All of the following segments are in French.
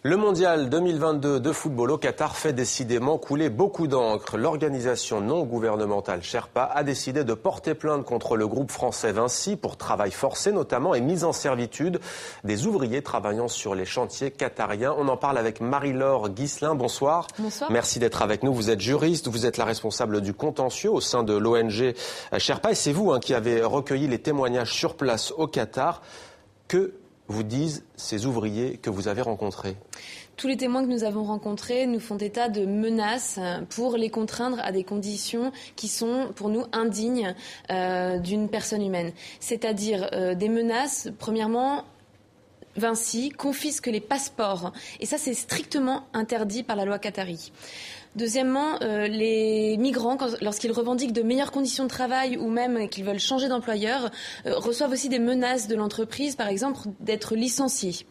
Le mondial 2022 de football au Qatar fait décidément couler beaucoup d'encre. L'organisation non gouvernementale Sherpa a décidé de porter plainte contre le groupe français Vinci pour travail forcé notamment et mise en servitude des ouvriers travaillant sur les chantiers qatariens. On en parle avec Marie-Laure Guisselin. Bonsoir. Bonsoir. Merci d'être avec nous. Vous êtes juriste, vous êtes la responsable du contentieux au sein de l'ONG Sherpa et c'est vous qui avez recueilli les témoignages sur place au Qatar. Que vous disent ces ouvriers que vous avez rencontrés? Tous les témoins que nous avons rencontrés nous font état de menaces pour les contraindre à des conditions qui sont pour nous indignes d'une personne humaine. C'est-à-dire des menaces, premièrement, Vinci confisque les passeports et ça c'est strictement interdit par la loi qatari. Deuxièmement, les migrants, lorsqu'ils revendiquent de meilleures conditions de travail ou même qu'ils veulent changer d'employeur, reçoivent aussi des menaces de l'entreprise, par exemple, d'être licenciés.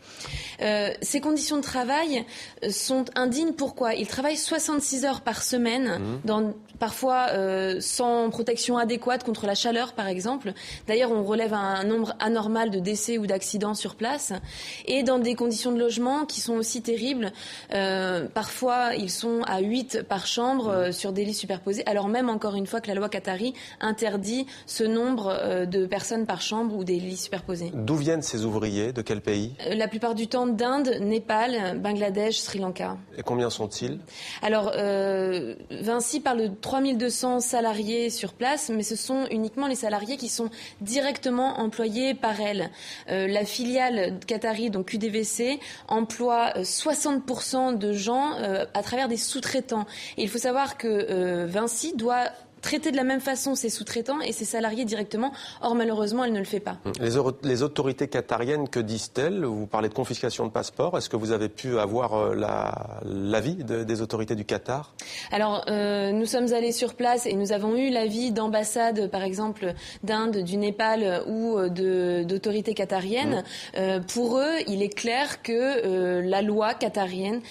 Ces conditions de travail sont indignes. Pourquoi ? Ils travaillent 66 heures par semaine, parfois sans protection adéquate contre la chaleur, par exemple. D'ailleurs, on relève un nombre anormal de décès ou d'accidents sur place. Et dans des conditions de logement qui sont aussi terribles. Parfois, ils sont à 8 par chambre sur des lits superposés, alors même encore une fois que la loi qatari interdit ce nombre de personnes par chambre ou des lits superposés. D'où viennent ces ouvriers? De quel pays? La plupart du temps d'Inde, Népal, Bangladesh, Sri Lanka. Et combien sont-ils? Alors, Vinci parle de 3200 salariés sur place, mais ce sont uniquement les salariés qui sont directement employés par elle. La filiale qatari, donc QDVC, emploie 60% de gens à travers des sous-traitants. Et il faut savoir que Vinci doit traiter de la même façon ses sous-traitants et ses salariés directement. Or, malheureusement, elle ne le fait pas. Les autorités qatariennes, que disent-elles? Vous parlez de confiscation de passeports. Est-ce que vous avez pu avoir l'avis des autorités du Qatar? Alors, nous sommes allés sur place et nous avons eu l'avis d'ambassades, par exemple, d'Inde, du Népal ou d'autorités qatariennes. Pour eux, il est clair que la loi qatari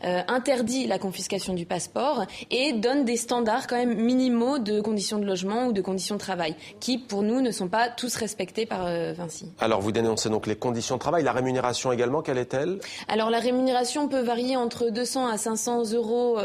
interdit la confiscation du passeport et donne des standards quand même minimaux de conditions de logement ou de conditions de travail, qui pour nous ne sont pas tous respectés par Vinci. Alors vous dénoncez donc les conditions de travail, la rémunération également, quelle est-elle? Alors la rémunération peut varier entre 200 à 500 euros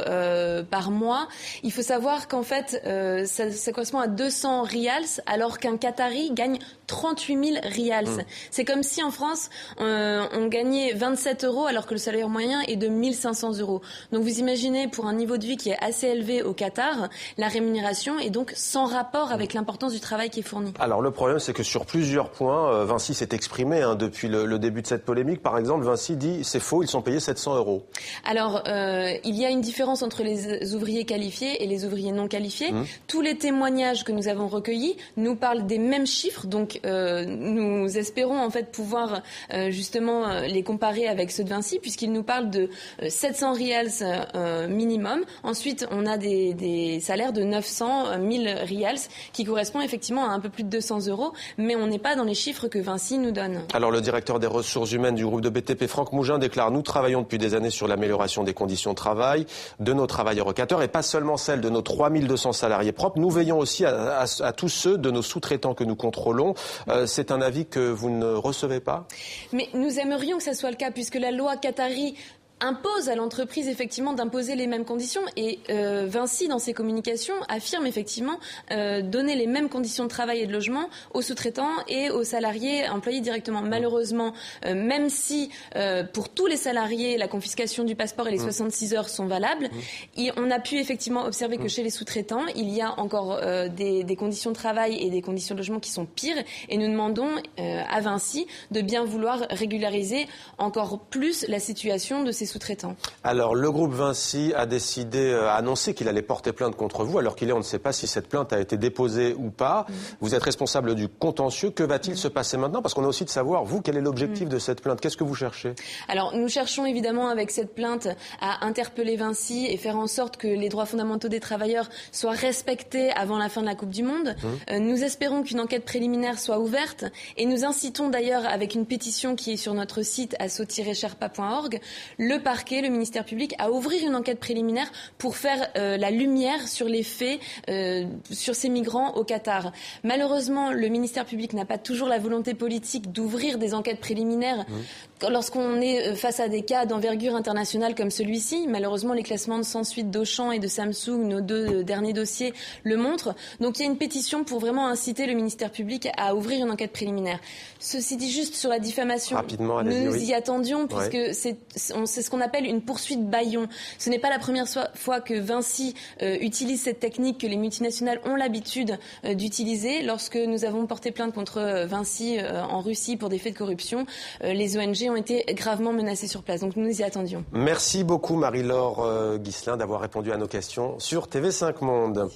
par mois. Il faut savoir qu'en fait ça correspond à 200 rials alors qu'un Qatari gagne 38 000 rials. C'est comme si en France on gagnait 27 euros alors que le salaire moyen est de 1500 euros. Donc vous imaginez pour un niveau de vie qui est assez élevé au Qatar, la rémunération est donc sans rapport avec l'importance du travail qui est fourni. Alors le problème, c'est que sur plusieurs points, Vinci s'est exprimé depuis le début de cette polémique. Par exemple, Vinci dit c'est faux, ils sont payés 700 euros. Alors il y a une différence entre les ouvriers qualifiés et les ouvriers non qualifiés. Tous les témoignages que nous avons recueillis nous parlent des mêmes chiffres, donc nous espérons en fait pouvoir justement les comparer avec ceux de Vinci, puisqu'ils nous parlent de 700 rials minimum. Ensuite, on a des salaires de 900 000 rials qui correspond effectivement à un peu plus de 200 euros, mais on n'est pas dans les chiffres que Vinci nous donne. Alors le directeur des ressources humaines du groupe de BTP, Franck Mougin, déclare: nous travaillons depuis des années sur l'amélioration des conditions de travail de nos travailleurs au Qatar et pas seulement celles de nos 3200 salariés propres. Nous veillons aussi à tous ceux de nos sous-traitants que nous contrôlons. C'est un avis que vous ne recevez pas? Mais nous aimerions que ça soit le cas puisque la loi qatari impose à l'entreprise effectivement d'imposer les mêmes conditions et Vinci dans ses communications affirme effectivement donner les mêmes conditions de travail et de logement aux sous-traitants et aux salariés employés directement. Malheureusement, même si pour tous les salariés la confiscation du passeport et les 66 heures sont valables, on a pu effectivement observer que chez les sous-traitants il y a encore des conditions de travail et des conditions de logement qui sont pires et nous demandons à Vinci de bien vouloir régulariser encore plus la situation de ces sous-traitants. Alors, le groupe Vinci a annoncé qu'il allait porter plainte contre vous, alors qu'il est, on ne sait pas si cette plainte a été déposée ou pas. Vous êtes responsable du contentieux. Que va-t-il se passer maintenant? Parce qu'on a aussi de savoir, vous, quel est l'objectif de cette plainte? Qu'est-ce que vous cherchez? Alors, nous cherchons évidemment avec cette plainte à interpeller Vinci et faire en sorte que les droits fondamentaux des travailleurs soient respectés avant la fin de la Coupe du Monde. Nous espérons qu'une enquête préliminaire soit ouverte et nous incitons d'ailleurs avec une pétition qui est sur notre site asso-sherpa.org le le parquet, le ministère public, à ouvrir une enquête préliminaire pour faire la lumière sur les faits sur ces migrants au Qatar. Malheureusement, le ministère public n'a pas toujours la volonté politique d'ouvrir des enquêtes préliminaires lorsqu'on est face à des cas d'envergure internationale comme celui-ci. Malheureusement, les classements de sans suite d'Auchan et de Samsung, nos 2 derniers dossiers, le montrent. Donc il y a une pétition pour vraiment inciter le ministère public à ouvrir une enquête préliminaire. Ceci dit, juste sur la diffamation, nous y attendions, puisque c'est ce qu'on appelle une poursuite bâillon. Ce n'est pas la première fois que Vinci utilise cette technique que les multinationales ont l'habitude d'utiliser. Lorsque nous avons porté plainte contre Vinci en Russie pour des faits de corruption, les ONG ont été gravement menacées sur place. Donc nous y attendions. Merci beaucoup Marie-Laure Ghislain d'avoir répondu à nos questions sur TV5 Monde.